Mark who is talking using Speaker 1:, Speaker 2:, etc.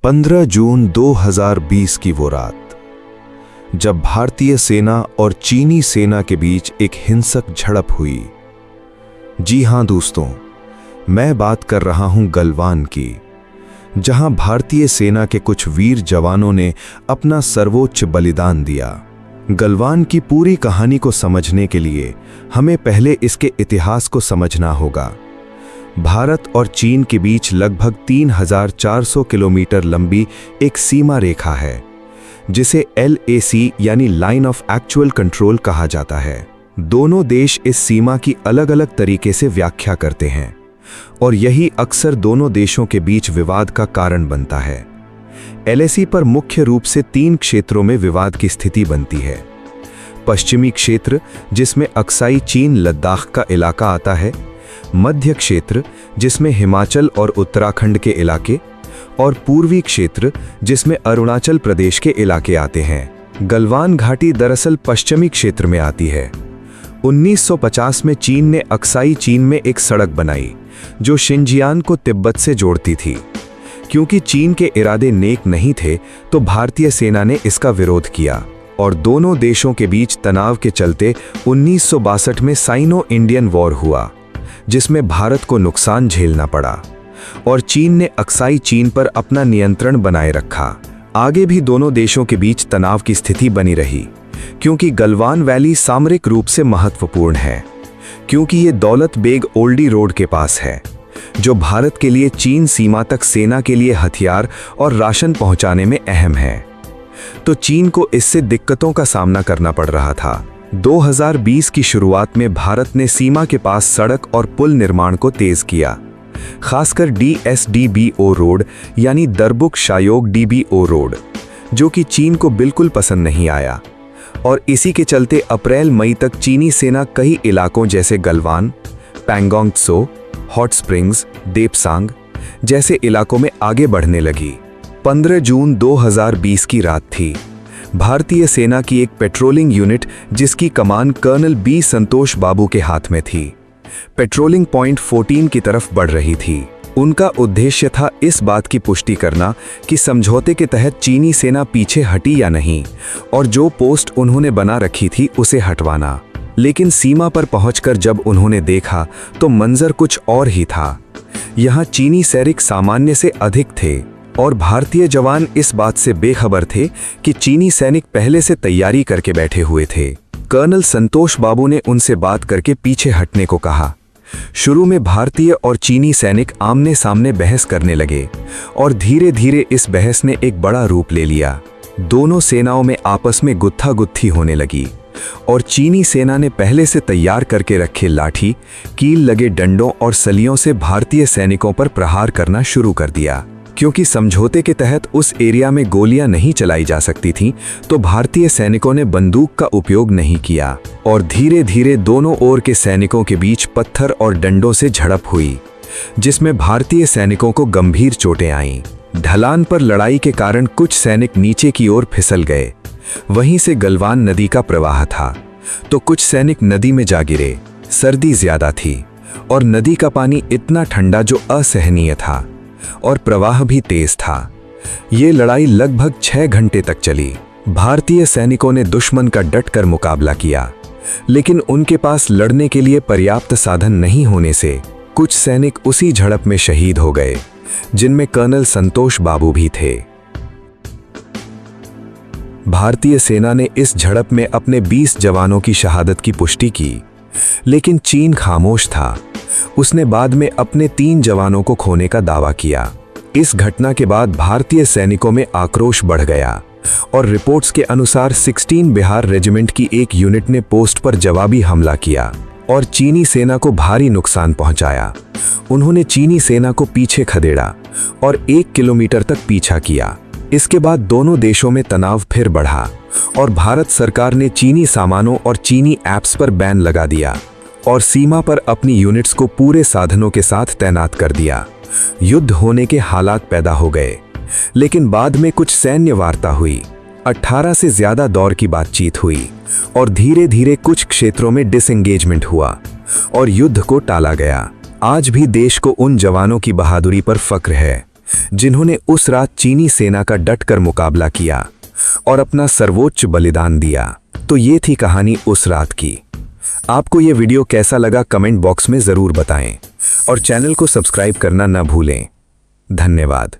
Speaker 1: 15 जून 2020 की वो रात, जब भारतीय सेना और चीनी सेना के बीच एक हिंसक झड़प हुई। जी हां दोस्तों, मैं बात कर रहा हूं गलवान की, जहां भारतीय सेना के कुछ वीर जवानों ने अपना सर्वोच्च बलिदान दिया। गलवान की पूरी कहानी को समझने के लिए हमें पहले इसके इतिहास को समझना होगा। भारत और चीन के बीच लगभग 3400 किलोमीटर लंबी एक सीमा रेखा है, जिसे LAC यानी लाइन ऑफ एक्चुअल कंट्रोल कहा जाता है। दोनों देश इस सीमा की अलग अलग तरीके से व्याख्या करते हैं और यही अक्सर दोनों देशों के बीच विवाद का कारण बनता है। LAC पर मुख्य रूप से 3 क्षेत्रों में विवाद की स्थिति बनती है। पश्चिमी क्षेत्र, जिसमें अक्साई चीन लद्दाख का इलाका आता है, मध्य क्षेत्र जिसमें हिमाचल और उत्तराखंड के इलाके, और पूर्वी क्षेत्र जिसमें अरुणाचल प्रदेश के इलाके आते हैं। गलवान घाटी दरअसल पश्चिमी क्षेत्र में आती है। 1950 में चीन ने अक्साई चीन में एक सड़क बनाई जो शिनजियांग को तिब्बत से जोड़ती थी। क्योंकि चीन के इरादे नेक नहीं थे, तो भारतीय सेना ने इसका विरोध किया और दोनों देशों के बीच तनाव के चलते 1962 में साइनो इंडियन वॉर हुआ, जिसमें भारत को नुकसान झेलना पड़ा और चीन ने अक्साई चीन पर अपना नियंत्रण बनाए रखा। आगे भी दोनों देशों के बीच तनाव की स्थिति बनी रही, क्योंकि गलवान वैली सामरिक रूप से महत्वपूर्ण है, क्योंकि ये दौलत बेग ओल्डी रोड के पास है, जो भारत के लिए चीन सीमा तक सेना के लिए हथियार और राशन पहुंचाने में अहम है। तो चीन को इससे दिक्कतों का सामना करना पड़ रहा था। 2020 की शुरुआत में भारत ने सीमा के पास सड़क और पुल निर्माण को तेज किया, खासकर DSDBO रोड यानी दरबुक शायोग DBO रोड, जो कि चीन को बिल्कुल पसंद नहीं आया। और इसी के चलते अप्रैल-मई तक चीनी सेना कई इलाकों जैसे गलवान, पैंगोंग त्सो, हॉट स्प्रिंग्स, देपसांग जैसे इलाकों में आगे बढ़ने लगी। 15 जून 2020 की रात थी। भारतीय सेना की एक पेट्रोलिंग यूनिट, जिसकी कमान कर्नल B संतोष बाबू के हाथ में थी, पेट्रोलिंग पॉइंट 14 की तरफ बढ़ रही थी। उनका उद्देश्य था इस बात की पुष्टि करना कि समझौते के तहत चीनी सेना पीछे हटी या नहीं, और जो पोस्ट उन्होंने बना रखी थी उसे हटवाना। लेकिन सीमा पर पहुंचकर जब उन्होंने देखा तो मंजर कुछ और ही था। यहाँ चीनी सैनिक सामान्य से अधिक थे और भारतीय जवान इस बात से बेखबर थे कि चीनी सैनिक पहले से तैयारी करके बैठे हुए थे। कर्नल संतोष बाबू ने उनसे बात करके पीछे हटने को कहा। शुरू में भारतीय और चीनी सैनिक आमने सामने बहस करने लगे और धीरे धीरे इस बहस ने एक बड़ा रूप ले लिया। दोनों सेनाओं में आपस में गुत्थागुत्थी होने लगी और चीनी सेना ने पहले से तैयार करके रखे लाठी, कील लगे डंडों और सलियों से भारतीय सैनिकों पर प्रहार करना शुरू कर दिया। क्योंकि समझौते के तहत उस एरिया में गोलियां नहीं चलाई जा सकती थीं, तो भारतीय सैनिकों ने बंदूक का उपयोग नहीं किया और धीरे धीरे दोनों ओर के सैनिकों के बीच पत्थर और डंडों से झड़प हुई, जिसमें भारतीय सैनिकों को गंभीर चोटें आईं। ढलान पर लड़ाई के कारण कुछ सैनिक नीचे की ओर फिसल गए। वहीं से गलवान नदी का प्रवाह था, तो कुछ सैनिक नदी में जा गिरे। सर्दी ज्यादा थी और नदी का पानी इतना ठंडा जो असहनीय था, और प्रवाह भी तेज था। ये लड़ाई लगभग 6 घंटे तक चली। भारतीय सैनिकों ने दुश्मन का डटकर मुकाबला किया, लेकिन उनके पास लड़ने के लिए पर्याप्त साधन नहीं होने से कुछ सैनिक उसी झड़प में शहीद हो गए, जिनमें कर्नल संतोष बाबू भी थे। भारतीय सेना ने इस झड़प में अपने 20 जवानों की शहादत की पुष्टि की, लेकिन चीन खामोश था। उसने बाद में अपने 3 जवानों को खोने का दावा किया। इस घटना के बाद भारतीय सैनिकों में आक्रोश बढ़ गया और रिपोर्ट्स के अनुसार 16 बिहार रेजिमेंट की एक यूनिट ने पोस्ट पर जवाबी हमला किया और चीनी सेना को भारी नुकसान पहुंचाया। उन्होंने चीनी सेना को पीछे खदेड़ा और 1 किलोमीटर तक पीछा किया। इसके बाद दोनों देशों में तनाव फिर बढ़ा और भारत सरकार ने चीनी सामानों और चीनी ऐप्स पर बैन लगा दिया और सीमा पर अपनी यूनिट्स को पूरे साधनों के साथ तैनात कर दिया। युद्ध होने के हालात पैदा हो गए, लेकिन बाद में कुछ सैन्य वार्ता हुई। 18 से ज्यादा दौर की बातचीत हुई और धीरे धीरे कुछ क्षेत्रों में डिसएंगेजमेंट हुआ और युद्ध को टाला गया। आज भी देश को उन जवानों की बहादुरी पर फक्र है जिन्होंने उस रात चीनी सेना का डटकर मुकाबला किया और अपना सर्वोच्च बलिदान दिया। तो ये थी कहानी उस रात की। आपको ये वीडियो कैसा लगा कमेंट बॉक्स में ज़रूर बताएं और चैनल को सब्सक्राइब करना न भूलें। धन्यवाद।